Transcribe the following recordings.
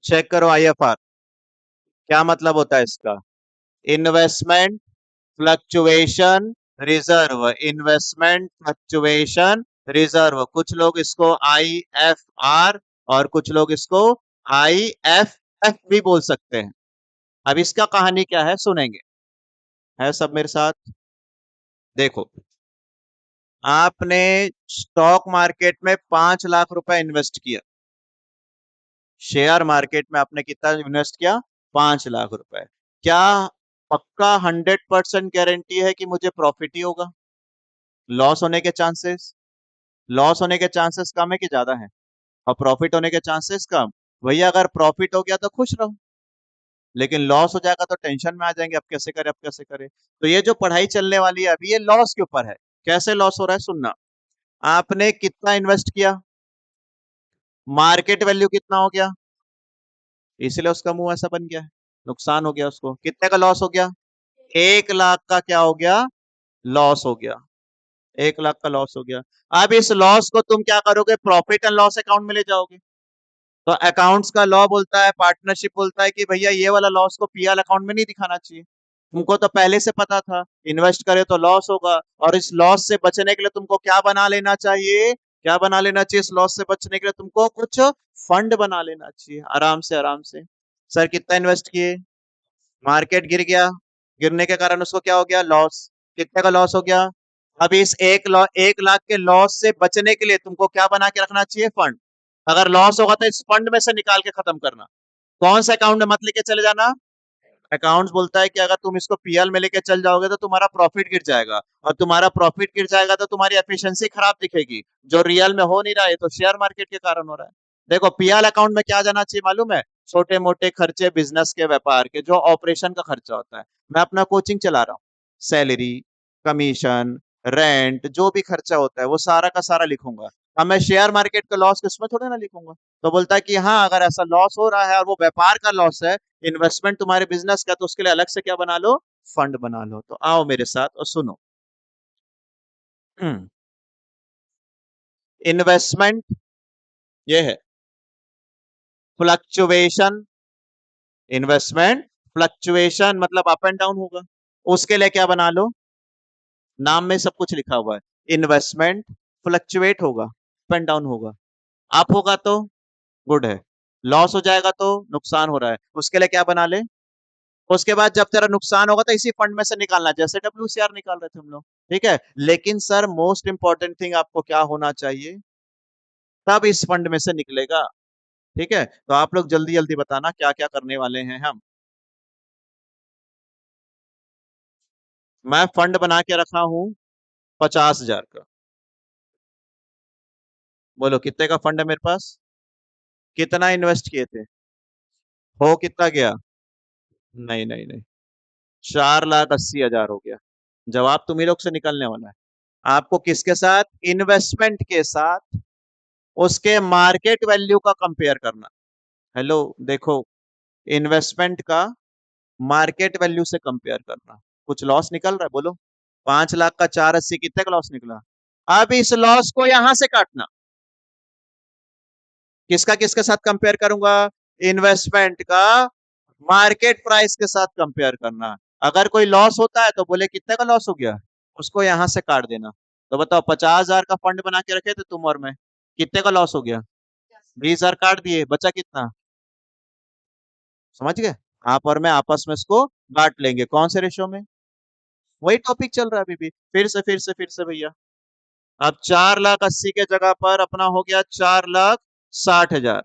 Check करो IFR, क्या मतलब होता है इसका? Investment fluctuation reserve, investment fluctuation reserve. कुछ लोग इसको आईएफआर और कुछ लोग इसको आईएफएफ भी बोल सकते हैं। अब इसका कहानी क्या है सुनेंगे, है सब मेरे साथ? देखो, आपने स्टॉक मार्केट में 5 लाख रुपए इन्वेस्ट किया, शेयर मार्केट में आपने कितना इन्वेस्ट किया? 5 लाख रुपए। क्या पक्का 100% गारंटी है कि मुझे प्रॉफिट ही होगा? लॉस होने के चांसेस, लॉस होने के चांसेस कम है कि ज्यादा है? और प्रॉफिट होने के चांसेस कम। भैया अगर प्रॉफिट हो गया तो खुश रहो, लेकिन लॉस हो जाएगा तो टेंशन में आ जाएंगे, अब कैसे करें अब कैसे करें। तो ये जो पढ़ाई चलने वाली है अभी, ये लॉस के ऊपर है। कैसे लॉस हो रहा है सुनना। आपने कितना इन्वेस्ट किया, मार्केट वैल्यू कितना हो गया, इसलिए उसका मुंह ऐसा बन गया है, नुकसान हो गया उसको। कितने का लॉस हो गया? 1 लाख का क्या हो गया? लॉस हो गया। 1 लाख का लॉस हो गया। अब इस लॉस को तुम क्या करोगे? प्रॉफिट एंड लॉस अकाउंट में ले जाओगे। तो अकाउंट्स का लॉ बोलता है, पार्टनरशिप बोलता है कि भैया ये वाला लॉस को पीएल अकाउंट में नहीं दिखाना चाहिए। तुमको तो पहले से पता था इन्वेस्ट करे तो लॉस होगा, और इस लॉस से बचने के लिए तुमको क्या बना लेना चाहिए? क्या बना लेना चाहिए? इस लॉस से बचने के लिए तुमको कुछ फंड बना लेना चाहिए, आराम से आराम से। सर कितना इन्वेस्ट किए, मार्केट गिर गया, गिरने के कारण उसको क्या हो गया? लॉस। कितने का लॉस हो गया? अब इस 1 लाख के लॉस से बचने के लिए तुमको क्या बना के रखना चाहिए? फंड। अगर लॉस होगा तो इस फंड में से निकाल के खत्म करना। कौन से अकाउंट में मत लेके चले जाना? अकाउंट्स बोलता है कि अगर तुम इसको पीएल में लेके चल जाओगे तो तुम्हारा प्रॉफिट गिर जाएगा, और तुम्हारा प्रॉफिट गिर जाएगा तो तुम्हारी एफिशिएंसी खराब दिखेगी, जो रियल में हो नहीं रहा है, तो शेयर मार्केट के कारण हो रहा है। देखो पीएल अकाउंट में क्या जाना चाहिए मालूम है? छोटे मोटे खर्चे, बिजनेस के, व्यापार के, जो ऑपरेशन का खर्चा होता है। मैं अपना कोचिंग चला रहा हूँ, सैलरी, कमीशन, रेंट, जो भी खर्चा होता है वो सारा का सारा लिखूंगा। अब मैं शेयर मार्केट का लॉस किसमें थोड़े ना लिखूंगा। तो बोलता है कि हाँ अगर ऐसा लॉस हो रहा है और वो व्यापार का लॉस है, इन्वेस्टमेंट तुम्हारे बिजनेस का, तो उसके लिए अलग से क्या बना लो? फंड बना लो। तो आओ मेरे साथ और सुनो। इन्वेस्टमेंट ये है, फ्लक्चुएशन, इन्वेस्टमेंट फ्लक्चुएशन मतलब अप एंड डाउन होगा, उसके लिए क्या बना लो? नाम में सब कुछ लिखा हुआ है। इन्वेस्टमेंट फ्लक्चुएट होगा, अप एंड डाउन होगा। अप होगा तो गुड है, लॉस हो जाएगा तो नुकसान हो रहा है, उसके लिए क्या बना ले? उसके बाद जब तेरा नुकसान होगा तो इसी फंड में से निकालना, जैसे डब्ल्यूसीआर निकाल रहे थे हम लोग। ठीक है, लेकिन सर मोस्ट इंपॉर्टेंट थिंग आपको क्या होना चाहिए? तब इस फंड में से निकलेगा। ठीक है, तो आप लोग जल्दी जल्दी बताना क्या क्या करने वाले हैं हम। मैं फंड बना के रखा हूं 50,000 का। बोलो कितने का फंड है मेरे पास? कितना इन्वेस्ट किए थे? हो कितना गया? नहीं नहीं नहीं, 4,80,000 हो गया। जवाब तुम्ही लोग से निकलने वाला है। आपको किसके साथ? इन्वेस्टमेंट के साथ उसके मार्केट वैल्यू का कंपेयर करना। हेलो देखो, इन्वेस्टमेंट का मार्केट वैल्यू से कंपेयर करना। कुछ लॉस निकल रहा है बोलो? 5 लाख का 480, कितने का लॉस निकला? अब इस लॉस को यहां से काटना। किसका किसके साथ कंपेयर करूंगा? इन्वेस्टमेंट का मार्केट प्राइस के साथ कंपेयर करना। अगर कोई लॉस होता है तो बोले कितने का लॉस हो गया, उसको यहां से काट देना। तो बताओ 50,000 का फंड बना के रखे थे तुम और मैं, कितने का लॉस हो गया? 20,000 काट दिए, बचा कितना? समझ गए? आप और मैं आपस में इसको बांट लेंगे, कौन से रेशो में? वही टॉपिक चल रहा है अभी भी, फिर से भैया। अब 4,80,000 के जगह पर अपना हो गया 4,60,000।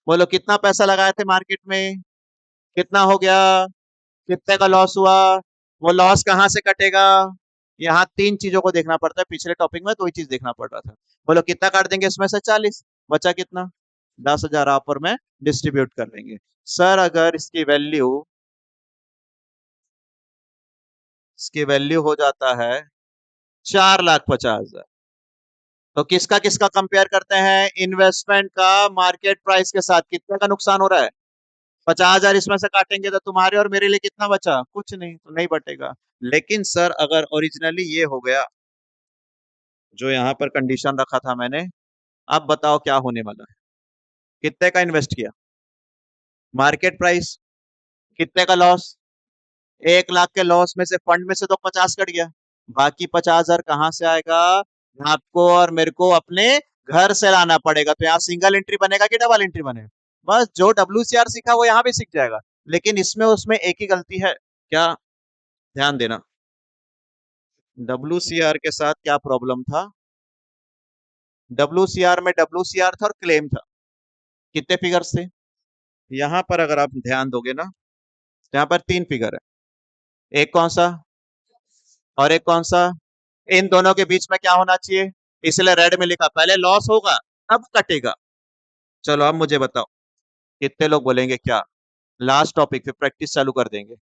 बोलो कितना पैसा लगाए थे मार्केट में, कितना हो गया, कितने का लॉस हुआ? वो लॉस कहाँ से कटेगा? यहाँ 3 चीजों को देखना पड़ता है, पिछले टॉपिक में 2 ही चीज देखना पड़ रहा था। बोलो कितना काट देंगे इसमें से? 40, बचा कितना? 10,000 आप और मैं डिस्ट्रीब्यूट कर देंगे। सर अगर इसकी वैल्यू हो जाता है 4,50,000, तो किसका किसका कंपेयर करते हैं? इन्वेस्टमेंट का मार्केट प्राइस के साथ। कितने का नुकसान हो रहा है? 50,000 इसमें से काटेंगे तो तुम्हारे और मेरे लिए कितना बचा? कुछ नहीं, तो नहीं बटेगा। लेकिन सर अगर ओरिजिनली ये हो गया जो यहाँ पर कंडीशन रखा था मैंने, अब बताओ क्या होने वाला है? कितने का इन्वेस्ट किया? मार्केट प्राइस, कितने का लॉस? 1 लाख के लॉस में से फंड में से तो 50 कट गया, बाकी 50,000 कहाँ से आएगा? आपको और मेरे को अपने घर से लाना पड़ेगा। तो यहाँ सिंगल एंट्री बनेगा कि डबल एंट्री बनेगा? बस जो WCR सीखा वो यहाँ भी सीख जाएगा, लेकिन इसमें उसमें एक ही गलती है। क्या? ध्यान देना, WCR के साथ क्या प्रॉब्लम था? WCR में WCR था और क्लेम था। कितने फिगर्स थे? यहाँ पर अगर आप ध्यान दोगे ना, यहाँ पर 3 फिगर है। एक कौन सा और एक कौन सा? इन दोनों के बीच में क्या होना चाहिए? इसलिए रेड में लिखा, पहले लॉस होगा तब कटेगा। चलो अब मुझे बताओ, कितने लोग बोलेंगे क्या? लास्ट टॉपिक पे प्रैक्टिस चालू कर देंगे।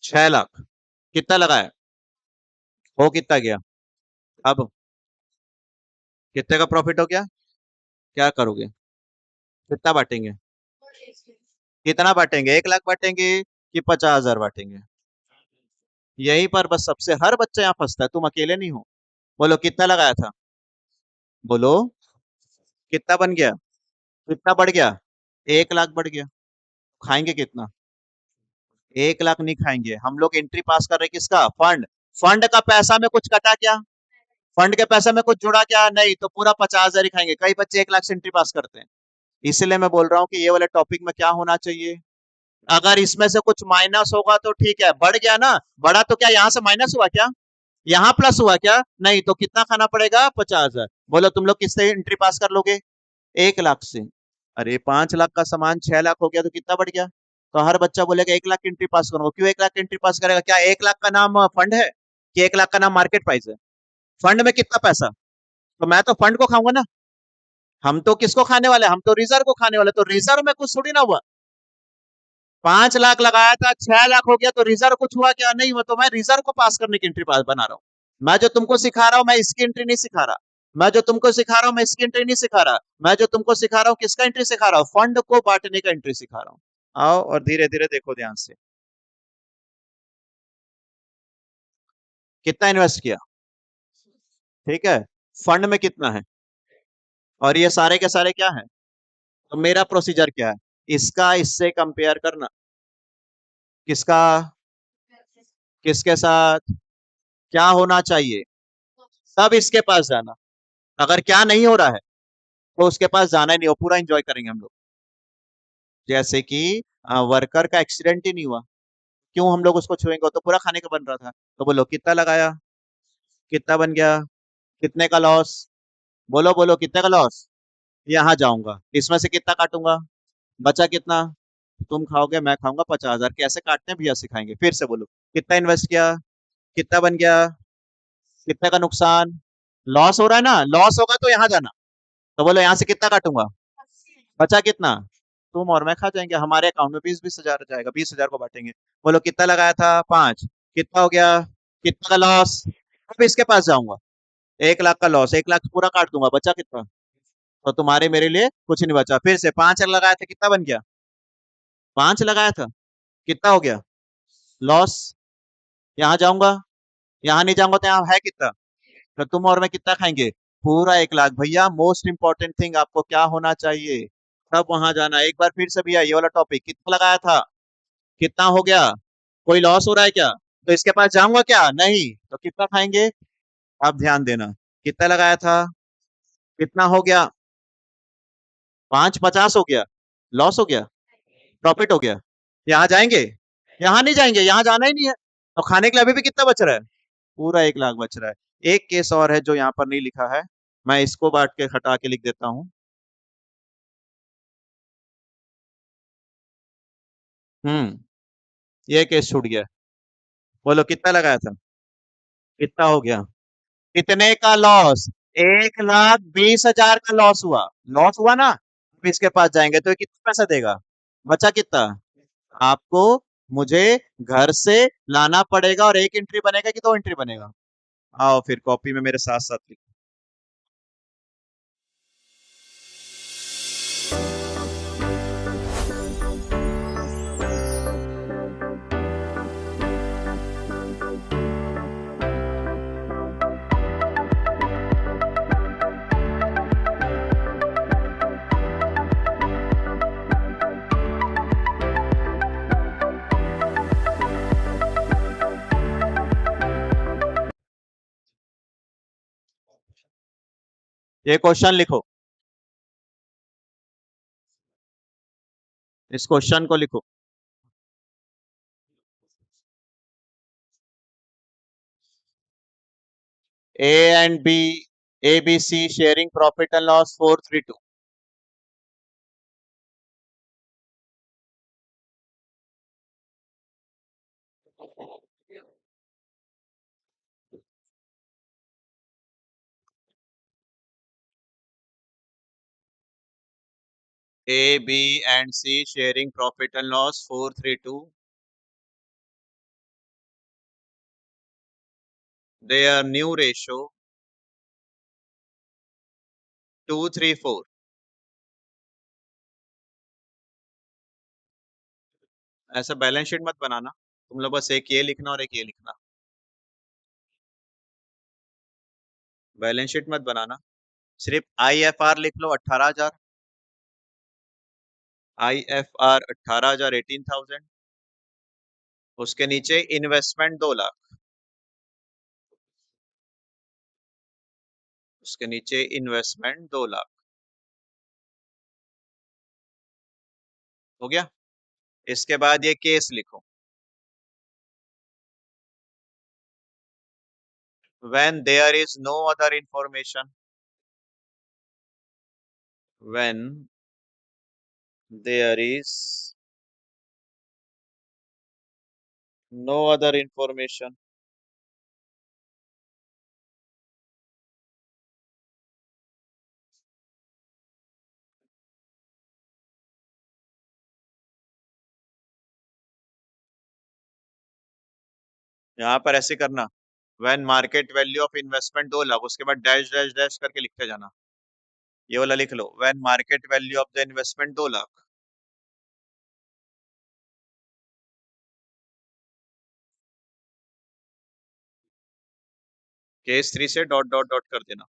6 लाख कितना लगाया? हो कितना गया? अब कितने का प्रॉफिट हो गया? क्या करोगे? कितना बांटेंगे? कितना बांटेंगे? 1 लाख बांटेंगे कि 50,000 बांटेंगे? यहीं पर बस सबसे हर बच्चा यहाँ फंसता है, तुम अकेले नहीं हो। बोलो कितना लगाया था? बोलो कितना बन गया? कितना बढ़ गया? 1 लाख बढ़ गया। खाएंगे कितना? 1 लाख नहीं खाएंगे हम लोग। एंट्री पास कर रहे किसका? फंड। फंड का पैसा में कुछ कटा क्या? फंड के पैसे में कुछ जुड़ा क्या? नहीं, तो पूरा 50,000 ही खाएंगे। कई बच्चे 1 लाख से एंट्री पास करते हैं। इसलिए मैं बोल रहा हूँ कि ये वाले टॉपिक में क्या होना चाहिए? अगर इसमें से कुछ माइनस होगा तो ठीक है, बढ़ गया ना, बढ़ा तो क्या यहाँ से माइनस हुआ क्या? यहाँ प्लस हुआ क्या? नहीं, तो कितना खाना पड़ेगा? 50,000। बोलो तुम लोग किससे एंट्री पास कर लोगे? 1 लाख से। अरे 5 लाख का सामान 6 लाख हो गया तो कितना बढ़ गया? तो हर बच्चा बोलेगा 1 लाख की एंट्री पास करूंगा। क्यों 1 लाख की एंट्री पास करेगा? क्या 1 लाख का नाम फंड है कि 1 लाख का नाम मार्केट प्राइस है? फंड में कितना पैसा? तो मैं तो फंड को खाऊंगा ना। हम तो किसको खाने वाले? हम तो रिजर्व को खाने वाले। तो रिजर्व में कुछ थोड़ी ना हुआ। 5 लाख लगाया था, 6 लाख हो गया, तो रिजर्व कुछ हुआ क्या? नहीं हुआ। तो मैं रिजर्व को पास करने की एंट्री पास बना रहा हूँ। मैं जो तुमको सिखा रहा हूँ, मैं इसकी एंट्री नहीं सिखा रहा। मैं जो तुमको सिखा रहा हूँ, मैं इसकी एंट्री नहीं सिखा रहा। मैं जो तुमको सिखा रहा हूँ, किसका एंट्री सिखा रहा हूँ? फंड को बांटने का एंट्री सिखा रहा हूँ। आओ और धीरे धीरे देखो ध्यान से। कितना इन्वेस्ट किया? ठीक है, फंड में कितना है? और ये सारे के सारे क्या है? तो मेरा प्रोसीजर क्या है? इसका इससे कंपेयर करना। किसका? किसके साथ? क्या होना चाहिए? तब इसके पास जाना। अगर क्या नहीं हो रहा है तो उसके पास जाना ही नहीं हो, पूरा एंजॉय करेंगे हम लोग। जैसे कि वर्कर का एक्सीडेंट ही नहीं हुआ, क्यों हम लोग उसको छुएंगे? वो तो पूरा खाने का बन रहा था। तो बोलो कितना लगाया? कितना बन गया? कितने का लॉस? बोलो बोलो कितने का लॉस? यहाँ जाऊंगा, इसमें से कितना काटूंगा? बचा कितना? तुम खाओगे, मैं खाऊंगा। 50,000 कैसे काटते हैं भैया सिखाएंगे। फिर से बोलो कितना इन्वेस्ट किया? कितना बन गया? कितने का नुकसान? लॉस हो रहा है ना, लॉस होगा तो यहाँ जाना। तो बोलो यहाँ से कितना काटूंगा? बचा कितना? तुम और मैं खा जाएंगे, हमारे अकाउंट में 20-20 हजार जाएगा, 20,000 को बांटेंगे। बोलो कितना लगाया था? 5। कितना हो गया? कितना का लॉस? अब इसके पास जाऊंगा। 1 लाख का लॉस, 1 लाख पूरा काट दूंगा, बचा कितना? तो तुम्हारे मेरे लिए कुछ नहीं बचा। फिर से 5 लगाया था, कितना बन गया? 5 लगाया था, कितना हो गया? लॉस। यहाँ जाऊंगा, यहाँ नहीं जाऊंगा, तो यहाँ है कितना? तो तुम और मैं कितना खाएंगे? पूरा 1 लाख। भैया मोस्ट इंपॉर्टेंट थिंग आपको क्या होना चाहिए? तब वहां जाना। एक बार फिर से भैया ये वाला टॉपिक, कितना लगाया था? कितना हो गया? कोई लॉस हो रहा है क्या? तो इसके पास जाऊंगा क्या? नहीं, तो कितना खाएंगे? आप ध्यान देना, कितना लगाया था? कितना हो गया? 5 50 हो गया, लॉस हो गया, प्रॉफिट हो गया। यहाँ जाएंगे? यहाँ नहीं जाएंगे, यहाँ जाना ही नहीं है। तो खाने के लिए अभी भी कितना बच रहा है? पूरा 1 लाख बच रहा है। एक केस और है जो यहाँ पर नहीं लिखा है, मैं इसको बांट के हटा के लिख देता हूँ। हम्म, ये केस छूट गया। बोलो कितना लगाया था? कितना हो गया? कितने का लॉस? 1,20,000 का लॉस हुआ। लॉस हुआ ना, अब इसके पास जाएंगे तो ये कितना पैसा देगा? बचा कितना? आपको मुझे घर से लाना पड़ेगा, और एक एंट्री बनेगा कि दो एंट्री बनेगा? आओ फिर कॉपी में मेरे साथ साथ लिखो। ये क्वेश्चन लिखो, इस क्वेश्चन को लिखो। A and B, A B C sharing profit and loss 432। A, B and C sharing profit and loss 432. Their new ratio 234. ऐसा बैलेंस शीट मत बनाना, तुम लोग बस एक ये लिखना और एक ये लिखना। बैलेंस शीट मत बनाना, सिर्फ IFR लिख लो 18,000, IFR 18,000, 18,000। उसके नीचे इन्वेस्टमेंट 2 लाख, उसके नीचे इन्वेस्टमेंट 2 लाख। हो गया। इसके बाद ये केस लिखो। When there is no other information, when there is no other information, यहाँ पर ऐसे करना, when market value of investment 2 lakh, उसके बाद डैश डैश डैश करके लिखते जाना। ये वाला लिख लो, when market value of the investment 2 lakh. Case 3 से डॉट डॉट डॉट कर देना।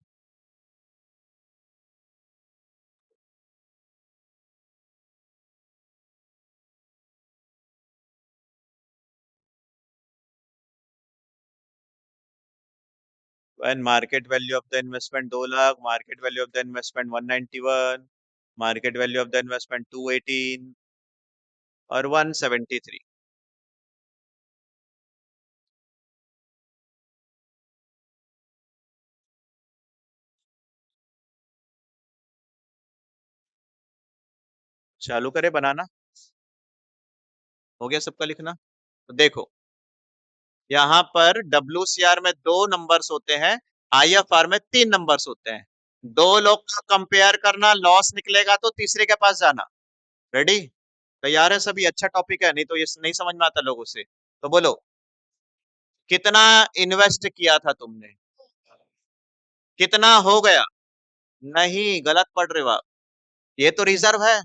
When market value of the investment 2 lakh, market value of the investment 191, market value of the investment 218 और 173। चालू करे बनाना। हो गया सबका लिखना। तो देखो, यहाँ पर WCR में 2 नंबर्स होते हैं, IFR में 3 नंबर्स होते हैं। 2 लोग का कंपेयर करना, लॉस निकलेगा तो तीसरे के पास जाना। रेडी? तैयार है सभी? अच्छा टॉपिक है, नहीं तो ये नहीं समझ में आता लोगों से। तो बोलो, कितना इन्वेस्ट किया था तुमने? कितना हो गया? नहीं, गलत पढ़ रहे हो आप। ये तो रिजर्व है,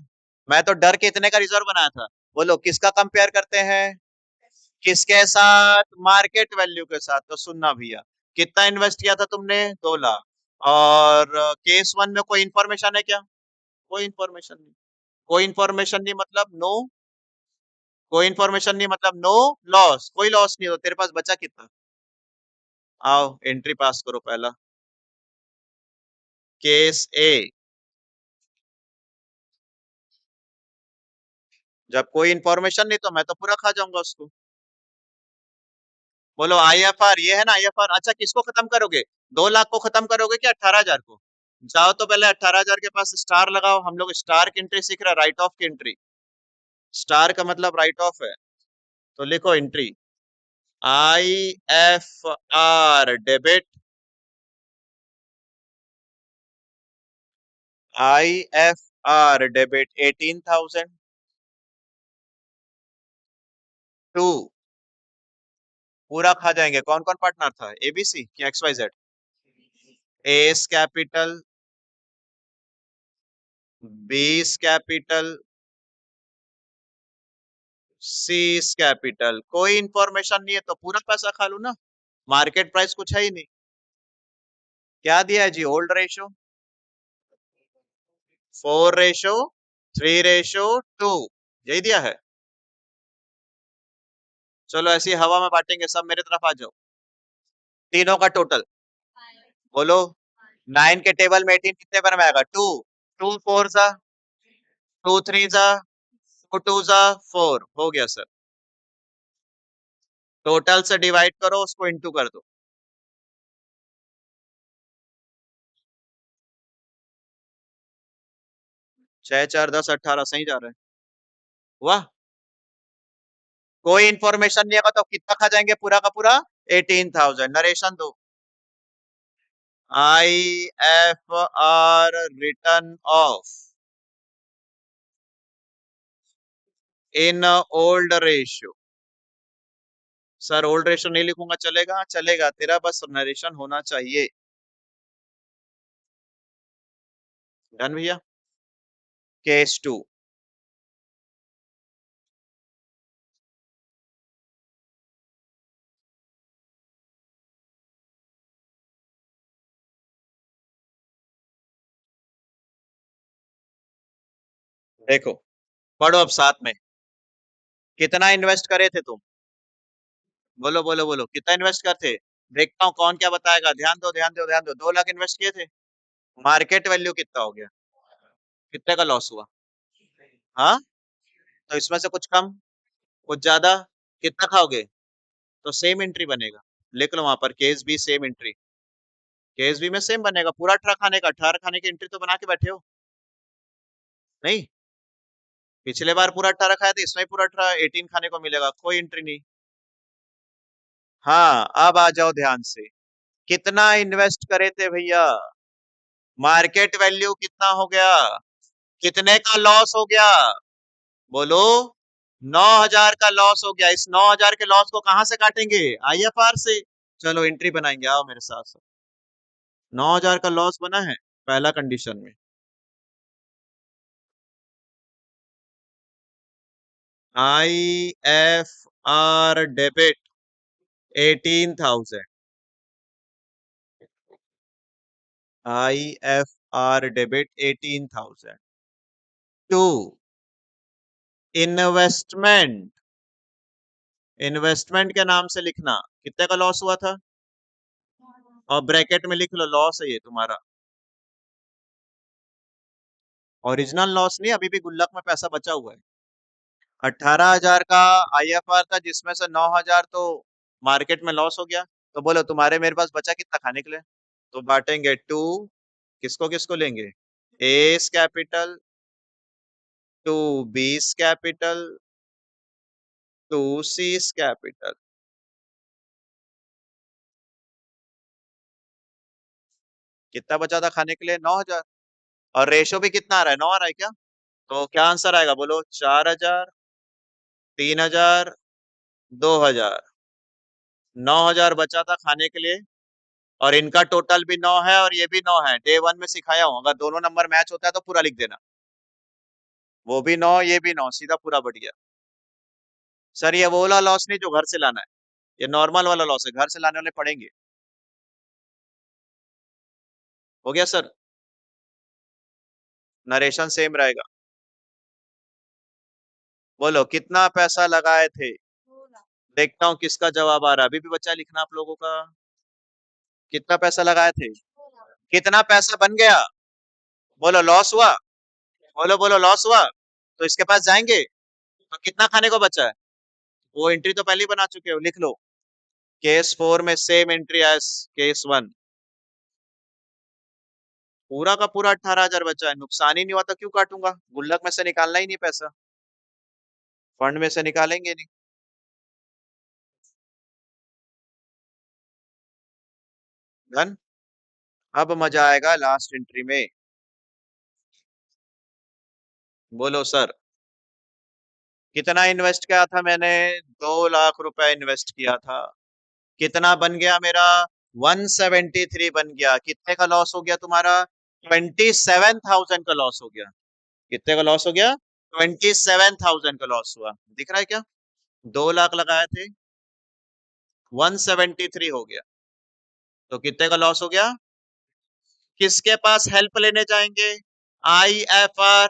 मैं तो डर के इतने का रिजर्व बनाया था। बोलो किसका कंपेयर करते हैं? किसके साथ? मार्केट वैल्यू के साथ। तो सुनना भैया, कितना इन्वेस्ट किया था तुमने? 2 लाख। और केस 1 में कोई इंफॉर्मेशन है क्या? कोई इंफॉर्मेशन नहीं। कोई इंफॉर्मेशन नहीं मतलब नो, कोई इंफॉर्मेशन नहीं मतलब नो लॉस, कोई लॉस नहीं हो। तेरे पास बचा कितना? आओ एंट्री पास करो पहला। केस ए, जब कोई इंफॉर्मेशन नहीं तो मैं तो पूरा खा जाऊंगा उसको। बोलो IFR ये है ना, IFR। अच्छा किसको खत्म करोगे? 2 लाख को खत्म करोगे क्या 18,000 को? जाओ तो पहले 18,000 के पास स्टार लगाओ। हम लोग स्टार की एंट्री सीख रहे हैं, राइट ऑफ की एंट्री। स्टार का मतलब राइट ऑफ है। तो लिखो entry, IFR debit, IFR debit 18,000 to, पूरा खा जाएंगे। कौन कौन पार्टनर था? ABC कि XYZ? S capital, B's capital, C's capital. कोई इंफॉर्मेशन नहीं है तो पूरा पैसा खा लू ना, मार्केट प्राइस कुछ है ही नहीं। क्या दिया है जी? ओल्ड रेशो 4:3:2, यही दिया है। चलो ऐसी हवा में बांटेंगे, सब मेरे तरफ आ जाओ। तीनों का टोटल बोलो। 9 के टेबल में 18 कितने बार में आएगा? 2। 2 4 जा, 2 3 जा, 2 2 जा 4, हो गया सर। टोटल से डिवाइड करो, उसको इंटू कर दो। 6 4 10 18 सही जा रहा है। वाह, कोई इंफॉर्मेशन नहीं होगा तो कितना खा जाएंगे पूरा का पूरा? 18,000। नरेशन दो। IFR return of in old ratio. Sir old ratio नहीं लिखूंगा चलेगा? चलेगा, तेरा बस नरेशन होना चाहिए। डन भैया। केस 2। देखो, पढ़ो अब साथ में। कितना इन्वेस्ट करे थे तुम? बोलो बोलो बोलो, कितना इन्वेस्ट करते? देखता हूँ कौन क्या बताएगा। ध्यान दो ध्यान दो ध्यान दो। 2 लाख इन्वेस्ट किए थे। मार्केट वैल्यू कितना हो गया? कितने का लॉस हुआ? हाँ, तो इसमें से कुछ कम, कुछ ज्यादा, कितना खाओगे? तो सेम एंट्री बनेगा। लिख लो वहां पर, case B same entry. Case B में सेम बनेगा। पूरा 18 खाने का, 18 खाने की एंट्री तो बना के बैठे हो। नहीं, पिछले बार पूरा 18 खाया था, इसमें पूरा 18 18 खाने को मिलेगा, कोई एंट्री नहीं। हाँ, अब आ जाओ ध्यान से। कितना इन्वेस्ट करे थे भैया? मार्केट वैल्यू कितना हो गया? कितने का लॉस हो गया? बोलो। 9,000 का लॉस हो गया। इस 9,000 के लॉस को कहां से काटेंगे? IFR से। चलो एंट्री बनाएंगे, आओ मेरे साथ साथ। 9,000 का लॉस बना है पहला कंडीशन में। IFR debit 18,000। IFR debit 18,000। To, investment. Investment के नाम से लिखना कितने का लॉस हुआ था, और ब्रैकेट में लिख लो लॉस है ये तुम्हारा। ओरिजिनल लॉस नहीं, अभी भी गुल्लक में पैसा बचा हुआ है। 18,000 का IFR था, जिसमें से 9,000 तो मार्केट में लॉस हो गया। तो बोलो तुम्हारे मेरे पास बचा कितना खाने के लिए? तो बांटेंगे 2। किसको किसको लेंगे? A's capital, to B's capital, to C's capital. कितना बचा था खाने के लिए? 9,000। और रेशो भी कितना आ रहा है? 9 आ रहा है क्या? तो क्या आंसर आएगा बोलो? 4,000, 3,000, 2,000। 9,000 बचा था खाने के लिए, और इनका टोटल भी 9 है और ये भी 9 है। डे 1 में सिखाया हूँ, अगर दोनों नंबर मैच होता है तो पूरा लिख देना। वो भी 9, ये भी 9, सीधा पूरा बढ़ गया। सर ये वो वाला लॉस नहीं जो घर से लाना है, ये नॉर्मल वाला लॉस है, घर से लाने वाले पड़ेंगे। हो गया सर। नरेशन सेम रहेगा। बोलो कितना पैसा लगाए थे? देखता हूँ किसका जवाब आ रहा है। अभी भी बच्चा लिखना आप लोगों का। कितना पैसा लगाए थे? कितना पैसा बन गया? बोलो लॉस हुआ। बोलो बोलो लॉस हुआ। तो इसके पास जाएंगे। तो कितना खाने को बचा है? वो एंट्री तो पहले ही बना चुके हो, लिख लो। केस 4 में सेम एंट्री एज केस 1। पूरा का पूरा 18,000 बचा है। नुकसान ही नहीं हुआ तो क्यों काटूंगा? गुल्लक में से निकालना ही नहीं पैसा, फंड में से निकालेंगे नहीं। डन। अब मजा आएगा लास्ट एंट्री में। बोलो सर। कितना इन्वेस्ट किया था मैंने? 2 लाख रुपए इन्वेस्ट किया था। कितना बन गया मेरा? 173 बन गया। कितने का लॉस हो गया तुम्हारा? 27,000 का लॉस हो गया। कितने का लॉस हो गया? 27,000 का लॉस हुआ। दिख रहा है क्या? 2 लाख लगाए थे, 173 हो गया। तो कितने का लॉस हो गया? किसके पास हेल्प लेने जाएंगे? IFR।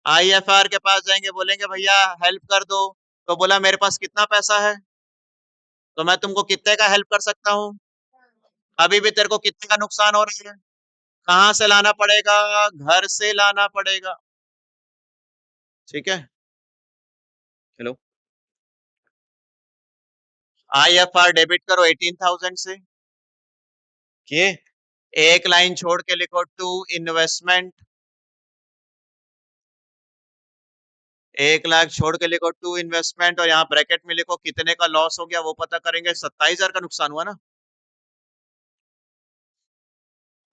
IFR के पास जाएंगे, बोलेंगे भैया हेल्प कर दो। तो बोला मेरे पास कितना पैसा है, तो मैं तुमको कितने का हेल्प कर सकता हूँ? अभी भी तेरे को कितने का नुकसान हो रहा है? कहां से लाना पड़ेगा? घर से लाना पड़ेगा। ठीक है, चलो। IFR डेबिट करो 18,000 से। किए? एक लाइन छोड़ के लिखो टू इन्वेस्टमेंट। 1 लाख छोड़ के लिखो टू इन्वेस्टमेंट, और यहाँ ब्रैकेट में लिखो कितने का लॉस हो गया वो पता करेंगे। 27,000 का नुकसान हुआ ना।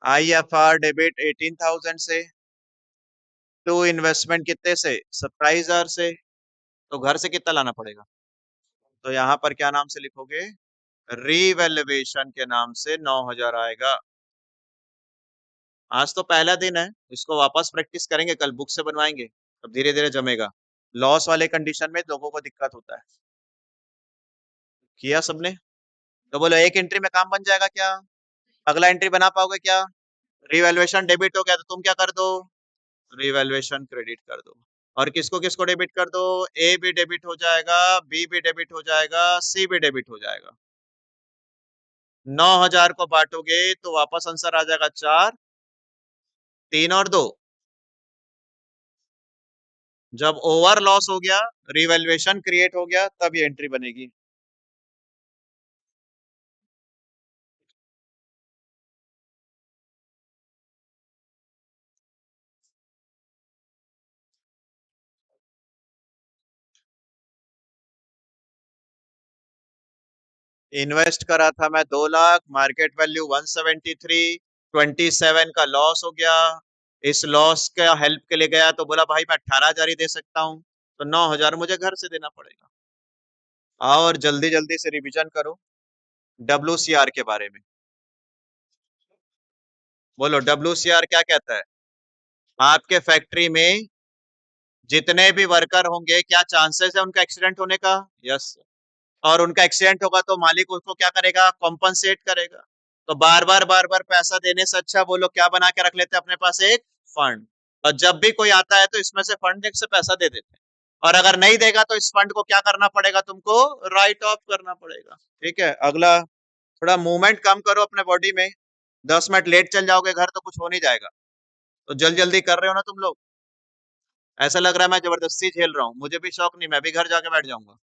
IFR डेबिट 18,000 से, टू इन्वेस्टमेंट कितने से? 27,000 से। तो घर से कितना लाना पड़ेगा? तो यहाँ पर क्या नाम से लिखोगे? रीवैल्यूएशन के नाम से 9,000 आएगा। आज तो पहला दिन है, इसको वापस प्रैक्टिस करेंगे, कल बुक से बनवाएंगे, तब धीरे धीरे जमेगा। लॉस वाले कंडीशन में लोगों को दिक्कत होता है। किया सबने? तो बोलो एक एंट्री में काम बन जाएगा क्या? अगला एंट्री बना पाओगे क्या? रिवैल्यूएशन डेबिट हो गया तो तुम क्या कर दो? रिवैल्यूएशन क्रेडिट कर दो। और किसको किसको डेबिट कर दो? ए भी डेबिट हो जाएगा, बी भी डेबिट हो जाएगा, सी भी डेबिट हो जाएगा। 9,000 को बांटोगे तो वापस आंसर आ जाएगा 4, 3 और 2। जब ओवर लॉस हो गया, रिवैल्यूएशन क्रिएट हो गया, तब ये एंट्री बनेगी। इन्वेस्ट करा था मैं 2 लाख, मार्केट वैल्यू 173, 27 का लॉस हो गया। इस लॉस का हेल्प के लिए गया तो बोला भाई मैं 18,000 ही दे सकता हूँ, तो 9,000 मुझे घर से देना पड़ेगा। आओ और जल्दी जल्दी से रिवीजन करो WCR के बारे में। बोलो WCR क्या कहता है? आपके फैक्ट्री में जितने भी वर्कर होंगे, क्या चांसेस है उनका एक्सीडेंट होने का? यस। और उनका एक्सीडेंट होगा तो मालिक उसको क्या करेगा? कॉम्पनसेट करेगा। तो बार बार पैसा देने से अच्छा वो लोग क्या बना के रख लेते हैं अपने पास? एक फंड। और जब भी कोई आता है तो इसमें से फंड से पैसा दे देते हैं। और अगर नहीं देगा तो इस फंड को क्या करना पड़ेगा तुमको? राइट ऑफ करना पड़ेगा। ठीक है, अगला। थोड़ा मूवमेंट कम करो अपने बॉडी में। 10 मिनट लेट चल जाओगे घर तो कुछ हो नहीं जाएगा। तो जल्दी जल्दी कर रहे हो ना तुम लोग? ऐसा लग रहा है मैं जबरदस्ती झेल रहा हूँ, मुझे भी शौक नहीं, मैं भी घर जाके बैठ जाऊंगा।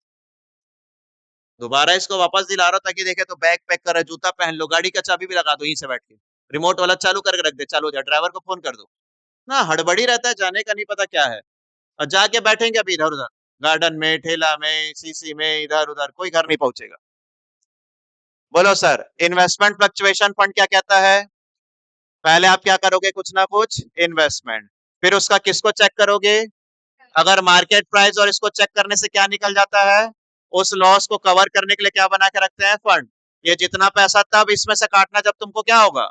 दोबारा इसको वापस दिला रहा हूं ताकि देखे तो बैग पैक कर, जूता पहन लो, गाड़ी का चाबी भी लगा दो यहीं से बैठ के। रिमोट वाला चालू करके रख दे, चालू हो जाए, ड्राइवर को फोन कर दो ना। हड़बड़ी रहता है जाने का, नहीं पता क्या है। और जाके बैठेंगे अभी इधर उधर, गार्डन में, ठेला में, सीसी में, इधर उधर, कोई घर नहीं पहुंचेगा। बोलो सर, इन्वेस्टमेंट फ्लक्चुएशन फंड क्या कहता है? पहले आप क्या करोगे? कुछ ना कुछ इन्वेस्टमेंट, फिर उसका किसको चेक करोगे? अगर मार्केट प्राइस और इसको चेक करने से क्या निकल जाता है? उस लॉस को कवर करने के लिए क्या बना के रखते हैं? फंड। ये जितना पैसा तब इसमें से काटना जब तुमको क्या होगा?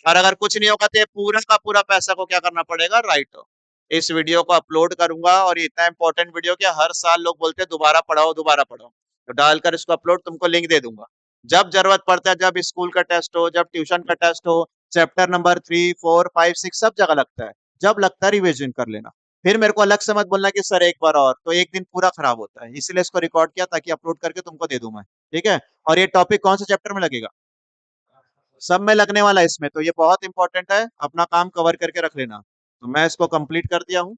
और अगर कुछ नहीं होगा तो ये पूरा का पूरा पैसा को क्या करना पड़ेगा? राइट हो। इस वीडियो को अपलोड करूंगा, और ये इतना इंपॉर्टेंट वीडियो कि हर साल लोग बोलते हैं दोबारा पढ़ाओ दोबारा पढ़ाओ, तो डालकर इसको अपलोड, तुमको लिंक दे दूंगा। जब जरूरत पड़ता है, जब स्कूल का टेस्ट हो, जब ट्यूशन का टेस्ट हो, चैप्टर नंबर 3, 4, 5, 6 सब जगह लगता है, जब लगता है रिविजन कर लेना। फिर मेरे को अलग से मत बोलना कि सर एक बार और, तो एक दिन पूरा खराब होता है, इसीलिए इसको रिकॉर्ड किया ताकि अपलोड करके तुमको दे दूं मैं। ठीक है। और ये टॉपिक कौन से चैप्टर में लगेगा? सब में लगने वाला है इसमें, तो ये बहुत इंपॉर्टेंट है, अपना काम कवर करके रख लेना। तो मैं इसको कंप्लीट कर दिया हूँ।